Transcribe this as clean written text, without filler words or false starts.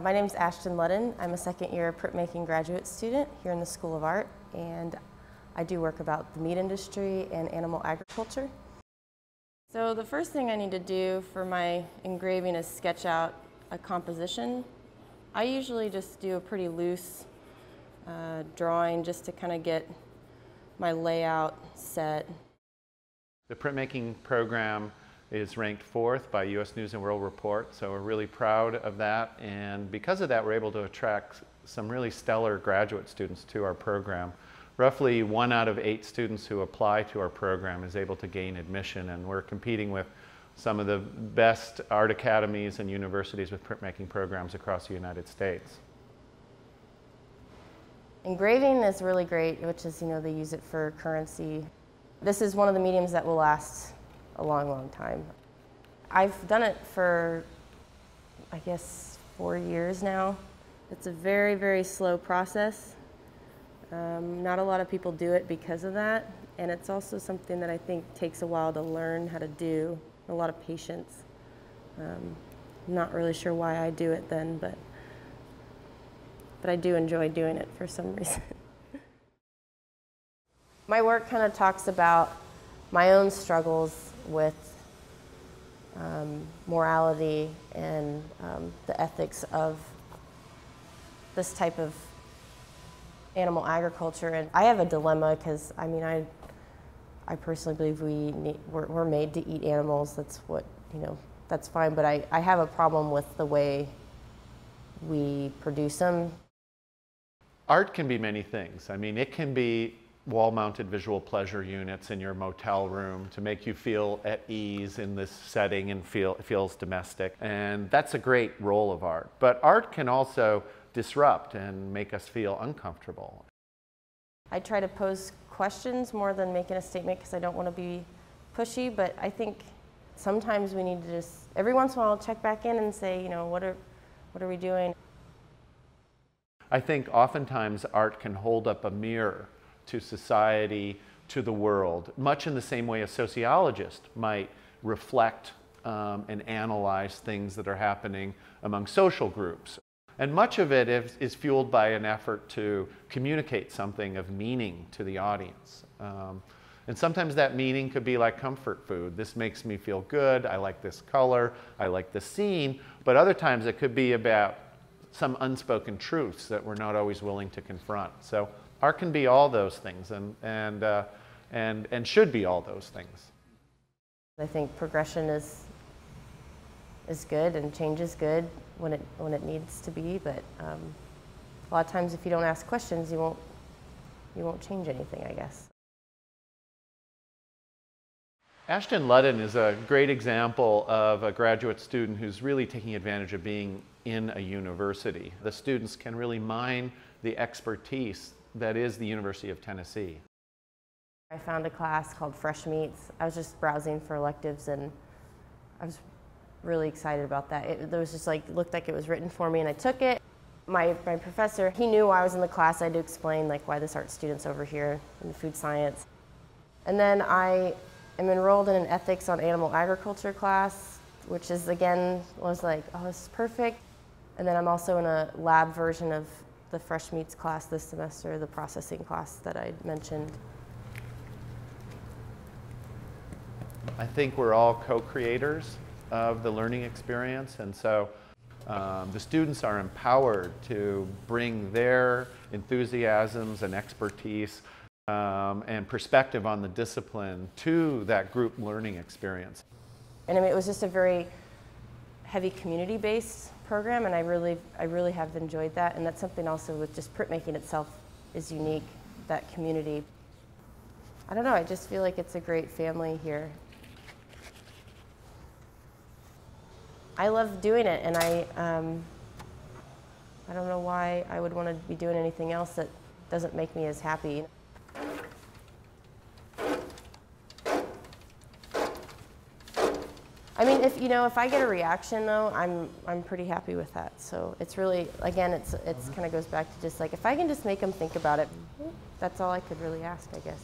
My name is Ashton Ludden. I'm a second-year printmaking graduate student here in the School of Art, and I do work about the meat industry and animal agriculture. So the first thing I need to do for my engraving is sketch out a composition. I usually just do a pretty loose drawing just to kind of get my layout set. The printmaking program is ranked 4th by U.S. News & World Report, so we're really proud of that, and because of that we're able to attract some really stellar graduate students to our program. Roughly 1 out of 8 students who apply to our program is able to gain admission, and we're competing with some of the best art academies and universities with printmaking programs across the United States. Engraving is really great, which is, they use it for currency. This is one of the mediums that will last a long, long time. I've done it for, I guess, 4 years now. It's a very, very slow process. Not a lot of people do it because of that, and it's also something that I think takes a while to learn how to do, a lot of patience. I'm not really sure why I do it then, but I do enjoy doing it for some reason. My work kind of talks about my own struggles with morality and the ethics of this type of animal agriculture. And I have a dilemma because, I personally believe we're made to eat animals. That's what, that's fine. But I have a problem with the way we produce them. Art can be many things. It can be wall-mounted visual pleasure units in your motel room to make you feel at ease in this setting and feels domestic. And that's a great role of art. But art can also disrupt and make us feel uncomfortable. I try to pose questions more than making a statement because I don't want to be pushy, but I think sometimes we need to just, every once in a while, check back in and say, what are we doing? I think oftentimes art can hold up a mirror to society, to the world, much in the same way a sociologist might reflect and analyze things that are happening among social groups. And much of it is fueled by an effort to communicate something of meaning to the audience. And sometimes that meaning could be like comfort food. This makes me feel good, I like this color, I like the scene, but other times it could be about some unspoken truths that we're not always willing to confront. So art can be all those things and should be all those things. I think progression is good and change is good when it needs to be, but a lot of times if you don't ask questions, you won't change anything, I guess. Ashton Ludden is a great example of a graduate student who's really taking advantage of being in a university. The students can really mine the expertise that is the University of Tennessee. I found a class called Fresh Meats. I was just browsing for electives and I was really excited about that. It was just looked like it was written for me, and I took it. My professor, he knew while I was in the class I had to explain why this art student's over here in food science. And then I am enrolled in an ethics on animal agriculture class, which is was like, oh, this is perfect. And then I'm also in a lab version of the Fresh Meats class this semester, the processing class that I mentioned. I think we're all co-creators of the learning experience, and so the students are empowered to bring their enthusiasms and expertise and perspective on the discipline to that group learning experience. And it was just a very heavy community-based program, and I really have enjoyed that, and that's something also with just printmaking itself is unique, that community. I don't know, I just feel like it's a great family here. I love doing it, and I don't know why I would want to be doing anything else that doesn't make me as happy. If I get a reaction though, I'm pretty happy with that. So it's really, again, it's kind of goes back to just if I can just make them think about it, that's all I could really ask, I guess.